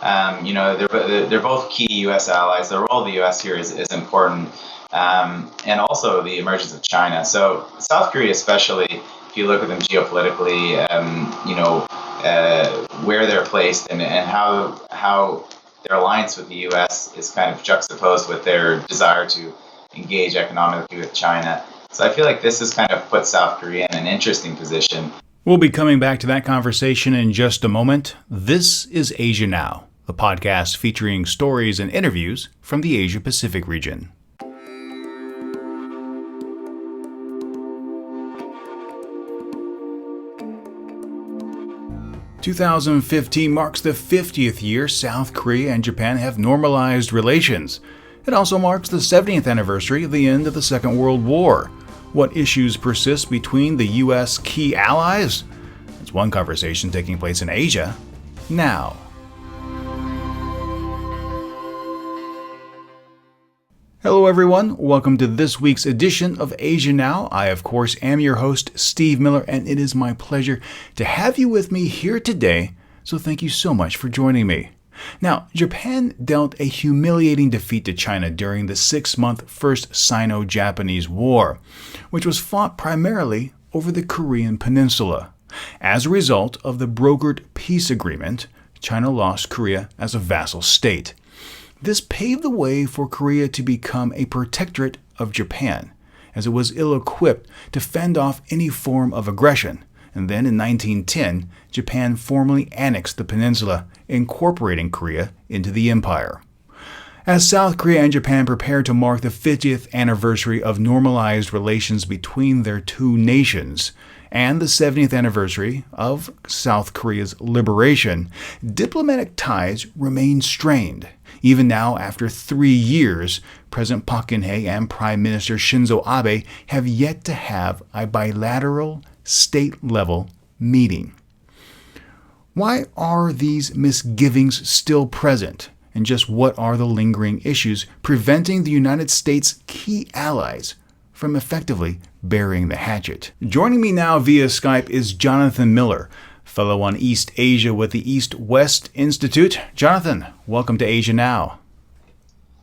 They're both key U.S. allies. The role of the U.S. here is important, and also the emergence of China. So South Korea, especially, if you look at them geopolitically, where they're placed and how their alliance with the U.S. is kind of juxtaposed with their desire to engage economically with China. So I feel like this has kind of put South Korea in an interesting position. We'll be coming back to that conversation in just a moment. This is Asia Now, the podcast featuring stories and interviews from the Asia-Pacific region. "2015 marks the 50th year South Korea and Japan have normalized relations. It also marks the 70th anniversary of the end of the Second World War. What issues persist between the U.S. key allies? It's one conversation taking place in Asia now. Hello everyone, welcome to this week's edition of Asia Now. I, of course, am your host, Steve Miller, and it is my pleasure to have you with me here today, so thank you so much for joining me. Now, Japan dealt a humiliating defeat to China during the 6-month First Sino-Japanese War, which was fought primarily over the Korean peninsula. As a result of the brokered peace agreement, China lost Korea as a vassal state. This paved the way for Korea to become a protectorate of Japan, as it was ill-equipped to fend off any form of aggression. And then in 1910, Japan formally annexed the peninsula, incorporating Korea into the empire. As South Korea and Japan prepared to mark the 50th anniversary of normalized relations between their two nations, and the 70th anniversary of South Korea's liberation, diplomatic ties remain strained. Even now, after 3 years, President Park Geun-hye and Prime Minister Shinzo Abe have yet to have a bilateral state-level meeting. Why are these misgivings still present? And just what are the lingering issues preventing the United States' key allies from effectively burying the hatchet? Joining me now via Skype is Jonathan Miller, fellow on East Asia with the EastWest Institute. Jonathan, welcome to Asia Now.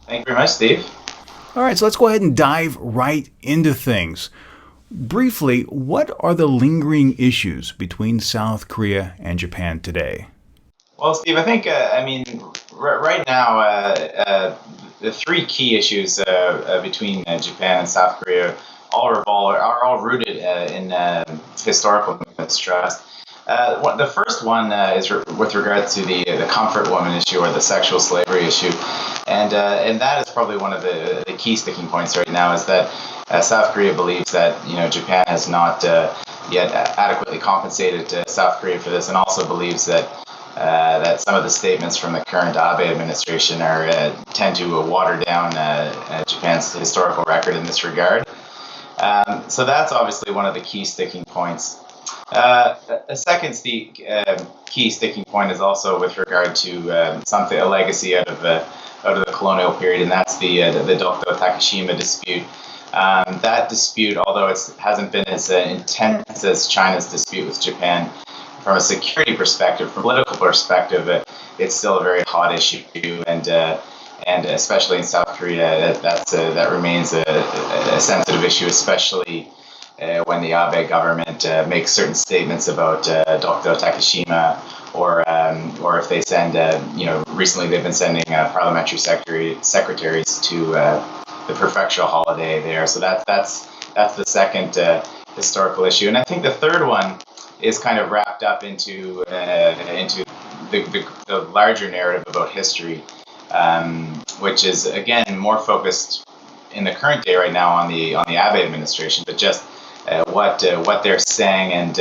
Thank you very much, Steve. All right, so let's go ahead and dive right into things. Briefly, what are the lingering issues between South Korea and Japan today? Well, Steve, I think, right now, the three key issues between Japan and South Korea are all rooted in historical mistrust. The first one is with regard to the comfort woman issue or the sexual slavery issue, and that is probably one of the key sticking points right now. Is that South Korea believes that Japan has not yet adequately compensated South Korea for this, and also believes that some of the statements from the current Abe administration tend to water down Japan's historical record in this regard. So that's obviously one of the key sticking points. A second key sticking point is also with regard to a legacy out of the colonial period, and that's the Dokdo Takashima dispute. That dispute, although it hasn't been as intense as China's dispute with Japan, from a security perspective, from a political perspective, it's still a very hot issue, and especially in South Korea, that remains a sensitive issue, especially when the Abe government makes certain statements about Dokdo Takashima, or if they send, recently they've been sending parliamentary secretaries to the prefectural holiday there. So that's the second historical issue, and I think the third one is kind of wrapped up into the larger narrative about history, which is again more focused in the current day right now on the Abe administration, but just what they're saying, and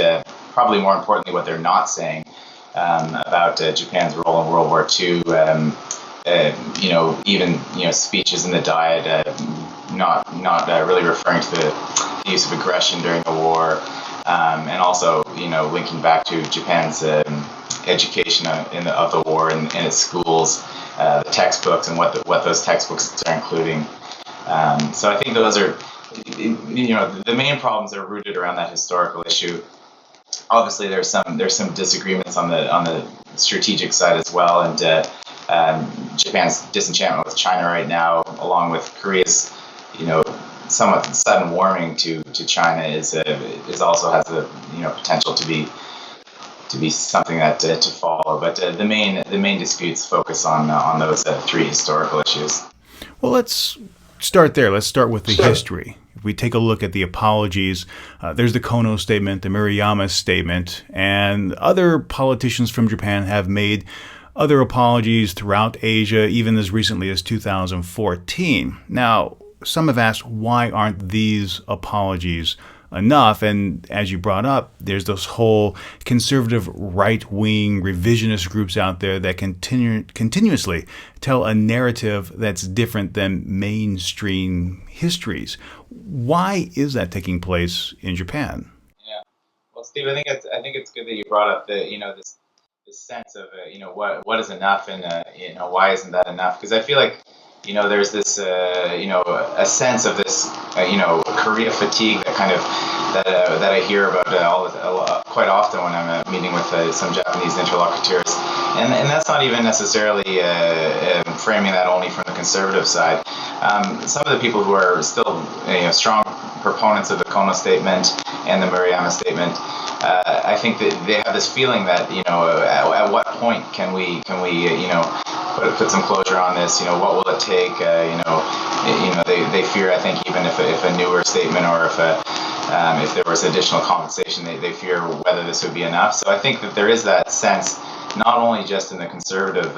probably more importantly what they're not saying about Japan's role in World War II. Even speeches in the Diet not really referring to the use of aggression during the war, and also linking back to Japan's education of the war in its schools, the textbooks, and what those textbooks are including. So I think those are the main problems are rooted around that historical issue. Obviously, there's some disagreements on the strategic side as well, and Japan's disenchantment with China right now, along with Korea's, somewhat sudden warming to China, is also has the potential to be something that to follow. But the main disputes focus on those three historical issues. Well, let's start there. Let's start with the history. If we take a look at the apologies, there's the Kono statement, the Murayama statement, and other politicians from Japan have made other apologies throughout Asia, even as recently as 2014. Now, some have asked, why aren't these apologies enough? And as you brought up, there's this whole conservative right-wing revisionist groups out there that continuously tell a narrative that's different than mainstream histories. Why is that taking place in Japan? Yeah, well, Steve, I think it's good that you brought up the this sense of what is enough, and why isn't that enough? Because I feel like there's this a sense of this Korea fatigue that I hear about quite often when I'm meeting with some Japanese interlocutors, and that's not even necessarily framing that only from the conservative side. Some of the people who are still strong proponents of the Kono statement and the Murayama statement, I think that they have this feeling that at what point can we put some closure on this? What will it take? They fear, I think, even if a newer statement, or if there was additional compensation, they fear whether this would be enough. So I think that there is that sense, not only just in the conservative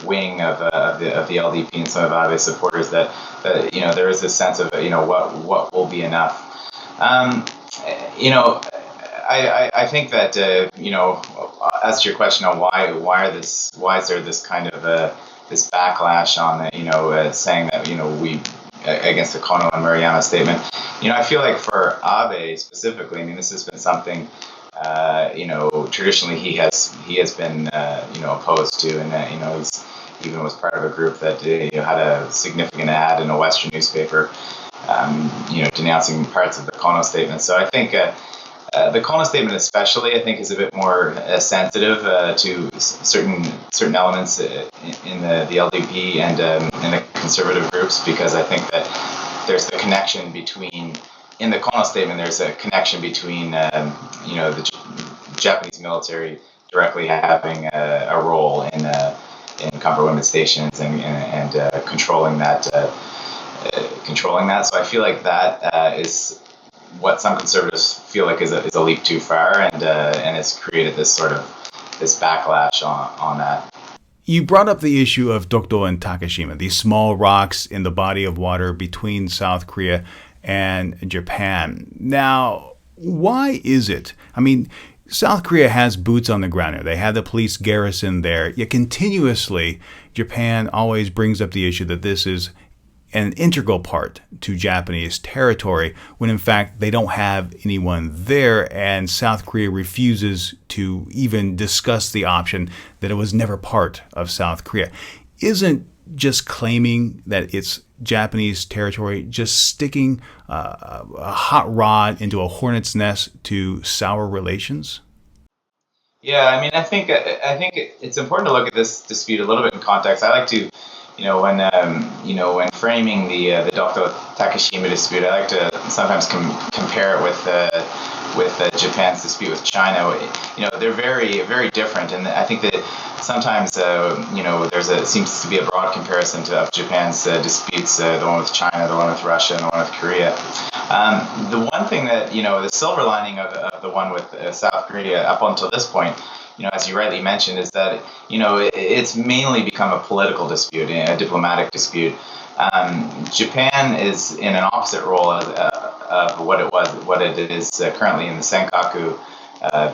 wing of the LDP and some of Abe's supporters, that there is this sense of what will be enough. I think that as to your question on why is there this kind of this backlash on saying that we against the Kono and Murayama statement. I feel like for Abe specifically, this has been something traditionally he has been opposed to, and he's even was part of a group that had a significant ad in a Western newspaper denouncing parts of the Kono statement. So I think the Kono statement especially, I think, is a bit more sensitive to certain elements in the LDP and in the conservative groups, because I think that there's the connection between, in the Kono statement, there's a connection between the Japanese military directly having a role in combat women's stations and controlling that. So I feel like that is what some conservatives feel like is a leap too far, and it's created this backlash on that. You brought up the issue of Dokdo and Takashima, these small rocks in the body of water between South Korea and Japan. Now, why is it? South Korea has boots on the ground here. They have the police garrison there. Yet continuously, Japan always brings up the issue that this is an integral part to Japanese territory, when in fact they don't have anyone there, and South Korea refuses to even discuss the option that it was never part of South Korea. Isn't just claiming that it's Japanese territory just sticking a hot rod into a hornet's nest to sour relations? Yeah, I think it's important to look at this dispute a little bit in context. I like to, when framing the Dokdo Takashima dispute, I like to sometimes compare it with Japan's dispute with China. They're very, very different, and I think that sometimes seems to be a broad comparison of Japan's disputes, the one with China, the one with Russia, and the one with Korea. The one thing that the silver lining of the one with South Korea up until this point, as you rightly mentioned, is that it's mainly become a political dispute, a diplomatic dispute. Japan is in an opposite role of what it is currently in the Senkaku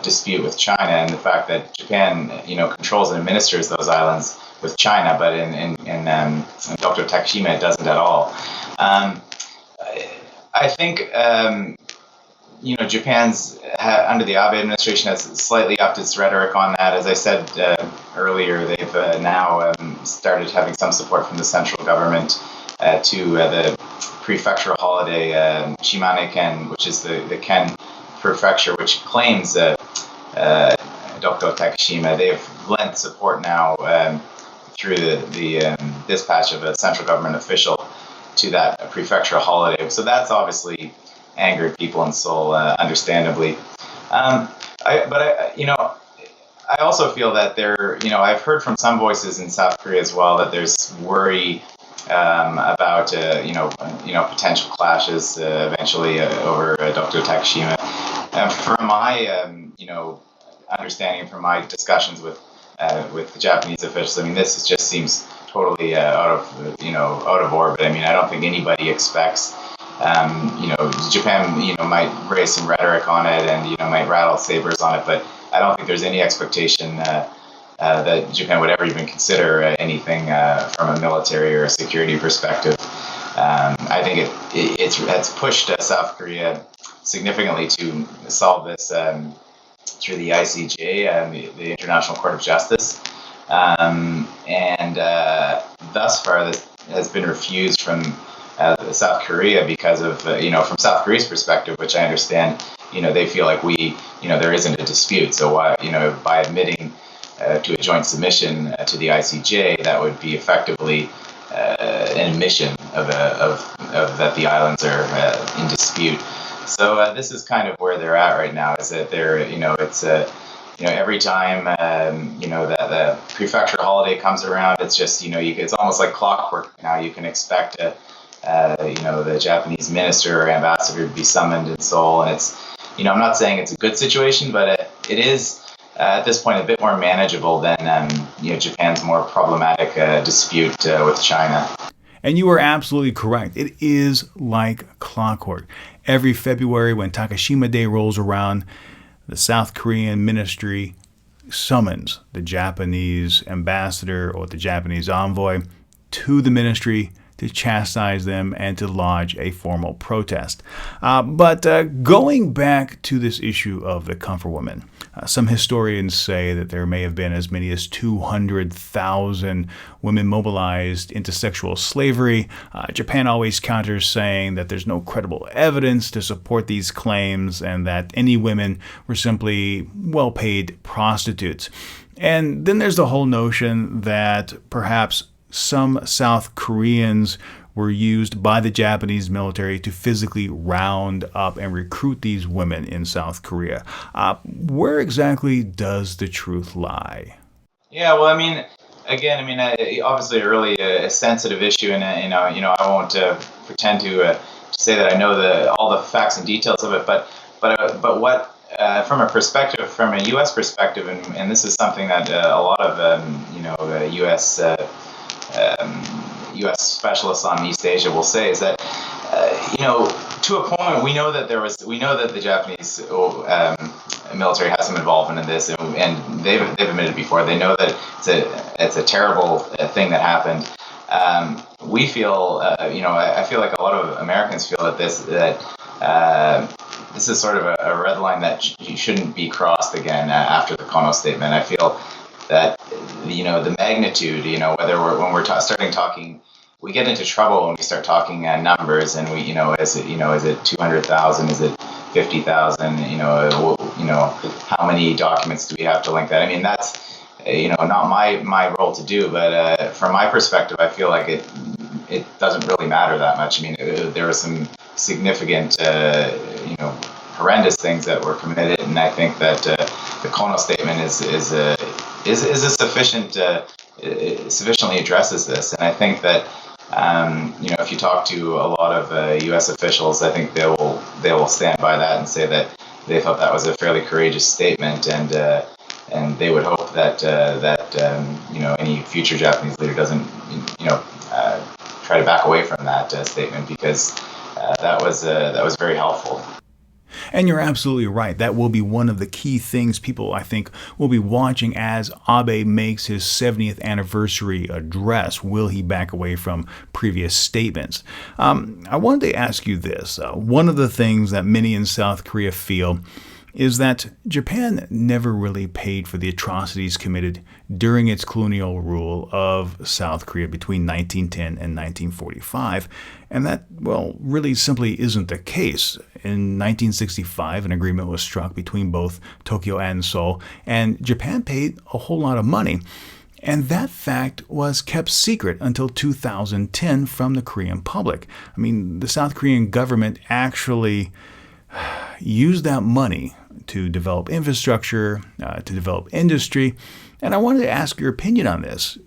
dispute with China, and the fact that Japan controls and administers those islands with China, but in Dr. Takashima it doesn't at all. I think Japan's under the Abe administration has slightly upped its rhetoric on that. As I said earlier, they've now started having some support from the central government to the prefectural holiday Shimane-ken, which is the Ken prefecture, which claims Dr. Takashima, they've lent support now through the dispatch of a central government official to that prefectural holiday. So that's obviously angered people in Seoul, understandably. I also feel that I've heard from some voices in South Korea as well that there's worry about potential clashes eventually over Dr. Takashima. From my understanding, from my discussions with the Japanese officials, I mean, this just seems totally out of orbit. I mean, I don't think anybody expects. Japan, might raise some rhetoric on it and might rattle sabers on it, but I don't think there's any expectation that Japan would ever even consider anything from a military or a security perspective. I think it's pushed South Korea significantly to solve this through the ICJ, the International Court of Justice, and thus far this has been refused from South Korea because of from South Korea's perspective, which I understand, they feel like there isn't a dispute. So by admitting to a joint submission to the ICJ, that would be effectively an admission of that the islands are in dispute. So this is kind of where they're at right now. Is that they're it's every time that the prefectural holiday comes around, it's just it's almost like clockwork. Now you can expect the Japanese minister or ambassador to be summoned in Seoul, and it's I'm not saying it's a good situation, but it is at this point a bit more manageable than Japan's more problematic dispute with China. And you are absolutely correct. It is like clockwork. Every February when Takashima Day rolls around, the South Korean ministry summons the Japanese ambassador or the Japanese envoy to the ministry to chastise them and to lodge a formal protest. But going back to this issue of the comfort women, some historians say that there may have been as many as 200,000 women mobilized into sexual slavery. Japan always counters, saying that there's no credible evidence to support these claims and that any women were simply well-paid prostitutes. And then there's the whole notion that perhaps some South Koreans were used by the Japanese military to physically round up and recruit these women in South Korea. Where exactly does the truth lie? Yeah, well, obviously a really sensitive issue, and I won't pretend to say that I know all the facts and details of it, but what from a U.S. perspective, and this is something that a lot of U.S. specialists on East Asia will say, is that to a point we know that the Japanese military has some involvement in this, and they've admitted before. They know that it's a terrible thing that happened. We feel I feel like a lot of Americans feel that this is sort of a red line that shouldn't be crossed again after the Kono statement. I feel that the magnitude, when we're starting talking, we get into trouble when we start talking numbers, and is it 200,000, is it 50,000, how many documents do we have to link that? I mean, that's not my role to do, but from my perspective, I feel like it doesn't really matter that much. I mean, there were some significant horrendous things that were committed, and I think that the Kono statement is a sufficiently addresses this, and I think that if you talk to a lot of U.S. officials, I think they will stand by that and say that they thought that was a fairly courageous statement, and they would hope that any future Japanese leader doesn't try to back away from that statement, because that was very helpful. And you're absolutely right. That will be one of the key things people, I think, will be watching as Abe makes his 70th anniversary address. Will he back away from previous statements? I wanted to ask you this. One of the things that many in South Korea feel is that Japan never really paid for the atrocities committed during its colonial rule of South Korea between 1910 and 1945. And that, well, really simply isn't the case. In 1965, an agreement was struck between both Tokyo and Seoul, and Japan paid a whole lot of money. And that fact was kept secret until 2010 from the Korean public. I mean, the South Korean government actually used that money to develop infrastructure, to develop industry. And I wanted to ask your opinion on this.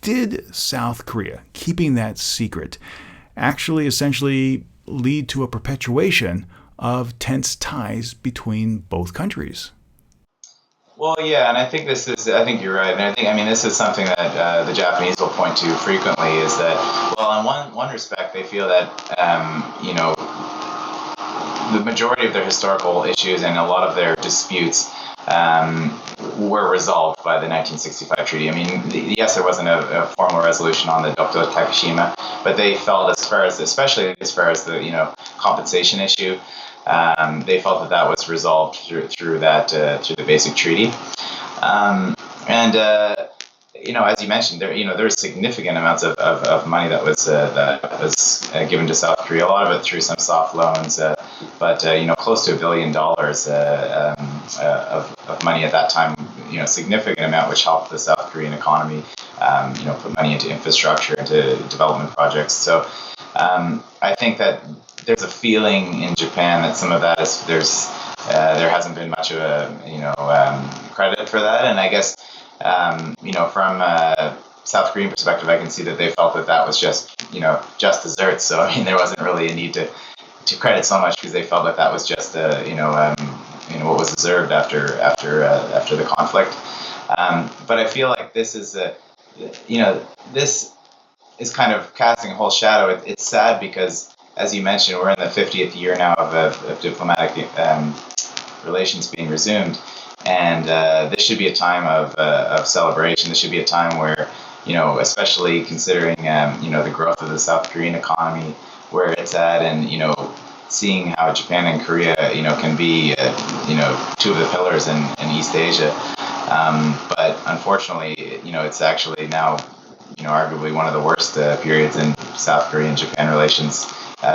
Did South Korea, keeping that secret, actually essentially lead to a perpetuation of tense ties between both countries? Well, yeah, and I think you're right. And this is something that the Japanese will point to frequently is that, well, in one respect, they feel that, the majority of their historical issues and a lot of their disputes were resolved by the 1965 treaty. I mean, yes, there wasn't a formal resolution on the Dokdo Takashima, but they felt especially as far as the compensation issue, they felt that was resolved through the basic treaty. As you mentioned, there's significant amounts of money that was given to South Korea. A lot of it through some soft loans, but close to $1 billion of money at that time. Significant amount, which helped the South Korean economy. Put money into infrastructure, into development projects. So I think that there's a feeling in Japan that some of that is there hasn't been much of a credit for that, and I guess. From a South Korean perspective, I can see that they felt that was just desserts. So I mean, there wasn't really a need to credit so much because they felt that was just what was deserved after the conflict. But I feel like this is this is kind of casting a whole shadow. It's sad because, as you mentioned, we're in the 50th year now of diplomatic relations being resumed. And this should be a time of celebration. This should be a time where, especially considering, the growth of the South Korean economy, where it's at, and, seeing how Japan and Korea, can be, two of the pillars in East Asia. But unfortunately, it's actually now, arguably one of the worst periods in South Korean-Japan relations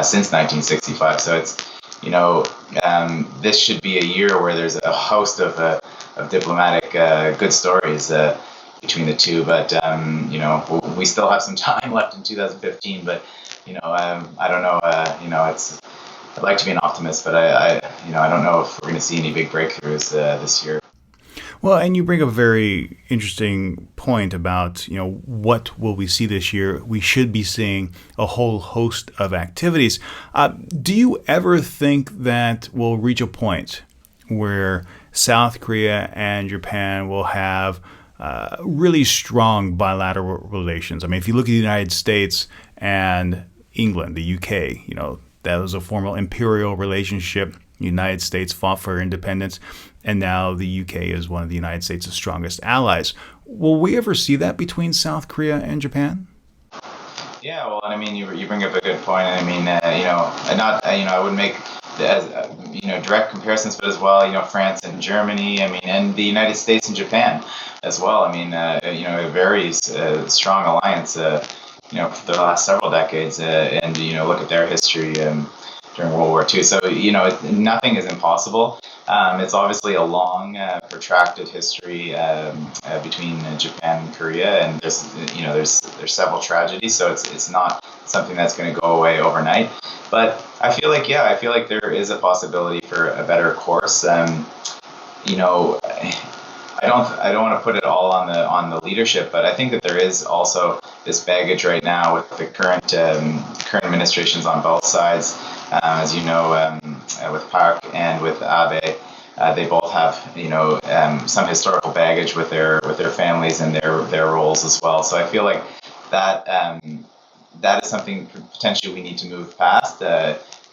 since 1965. So it's, this should be a year where there's a host of diplomatic good stories between the two. But we still have some time left in 2015. But I don't know. I'd like to be an optimist, but I don't know if we're going to see any big breakthroughs this year. Well, and you bring up a very interesting point about, what will we see this year? We should be seeing a whole host of activities. Do you ever think that we'll reach a point where South Korea and Japan will have really strong bilateral relations? I mean, if you look at the United States and England, the UK, that was a formal imperial relationship. The United States fought for independence, and now the UK is one of the United States' strongest allies. Will we ever see that between South Korea and Japan? Yeah, well, I mean, you bring up a good point. I mean, I would make direct comparisons, but as well, France and Germany. I mean, and the United States and Japan as well. I mean, a very strong alliance. For the last several decades, and look at their history during World War II. So nothing is impossible. It's obviously a long, protracted history between Japan and Korea, and there's several tragedies. So it's not something that's going to go away overnight. But I feel like there is a possibility for a better course. I don't want to put it all on the leadership, but I think that there is also this baggage right now with the current administrations on both sides. As you know, with Park and with Abe, they both have some historical baggage with their families and their roles as well. So I feel like that is something potentially we need to move past.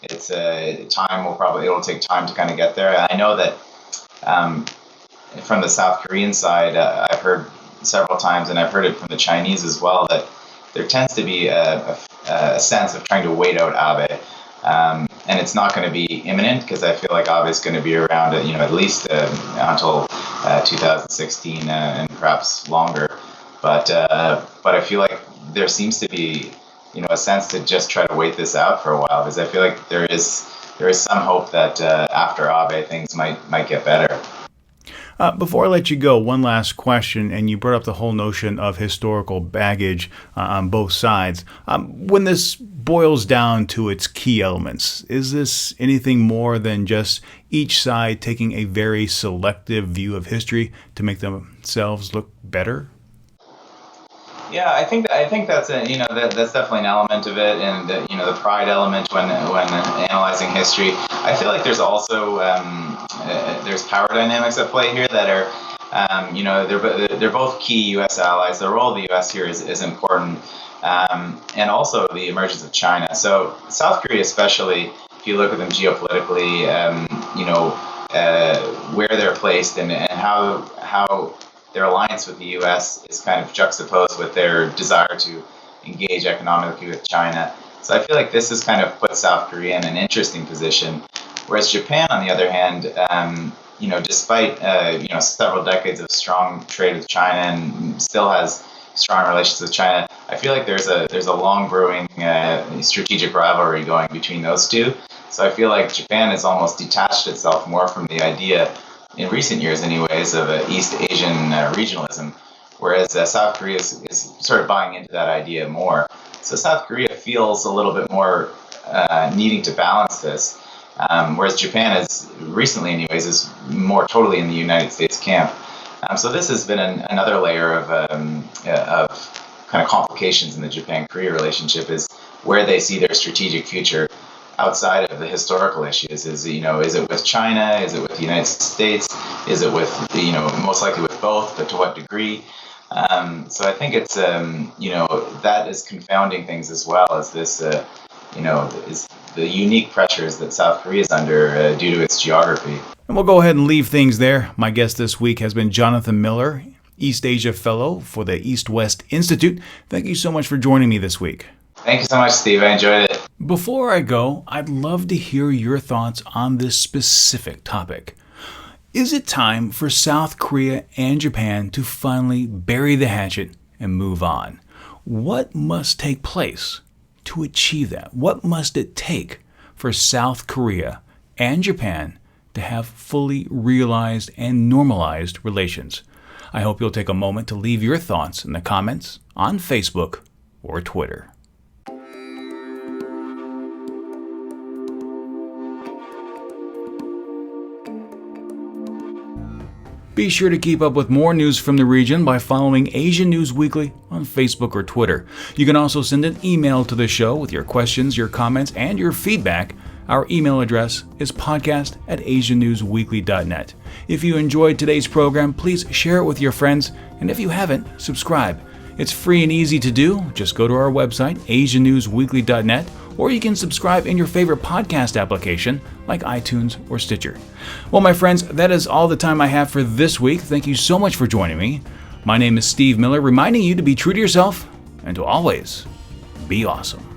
It's it'll take time to kind of get there. I know that from the South Korean side, I've heard several times, and I've heard it from the Chinese as well, that there tends to be a sense of trying to wait out Abe. and it's not going to be imminent because I feel like Abe is going to be around, at least until 2016 and perhaps longer. But I feel like there seems to be, a sense to just try to wait this out for a while, because I feel like there is some hope that after Abe things might get better. Before I let you go, one last question, and you brought up the whole notion of historical baggage on both sides. When this boils down to its key elements, is this anything more than just each side taking a very selective view of history to make themselves look better? Yeah, I think that's that's definitely an element of it, and the pride element when analyzing history. I feel like there's also there's power dynamics at play here that are they're both key U.S. allies. The role of the U.S. here is important, and also the emergence of China. So South Korea, especially if you look at them geopolitically, where they're placed and how their alliance with the U.S. is kind of juxtaposed with their desire to engage economically with China. So I feel like this has kind of put South Korea in an interesting position, whereas Japan, on the other hand, despite several decades of strong trade with China and still has strong relations with China, I feel like there's a long brewing strategic rivalry going between those two. So I feel like Japan has almost detached itself more from the idea, in recent years anyways, of East Asian regionalism, whereas South Korea is sort of buying into that idea more. So South Korea feels a little bit more needing to balance this, whereas Japan is, recently anyways, is more totally in the United States camp. So this has been another layer of kind of complications in the Japan-Korea relationship, is where they see their strategic future outside of the historical issues. Is it with China? Is it with the United States? Is it with, most likely with both, but to what degree? So I think it's, that is confounding things, as well as this, is the unique pressures that South Korea is under due to its geography. And we'll go ahead and leave things there. My guest this week has been Jonathan Miller, East Asia Fellow for the EastWest Institute. Thank you so much for joining me this week. Thank you so much, Steve. I enjoyed it. Before I go, I'd love to hear your thoughts on this specific topic. Is it time for South Korea and Japan to finally bury the hatchet and move on? What must take place to achieve that? What must it take for South Korea and Japan to have fully realized and normalized relations? I hope you'll take a moment to leave your thoughts in the comments on Facebook or Twitter. Be sure to keep up with more news from the region by following Asia News Weekly on Facebook or Twitter. You can also send an email to the show with your questions, your comments, and your feedback. Our email address is podcast@asianewsweekly.net. If you enjoyed today's program, please share it with your friends, and if you haven't, subscribe. It's free and easy to do. Just go to our website, asianewsweekly.net, or you can subscribe in your favorite podcast application like iTunes or Stitcher. Well, my friends, that is all the time I have for this week. Thank you so much for joining me. My name is Steve Miller, reminding you to be true to yourself and to always be awesome.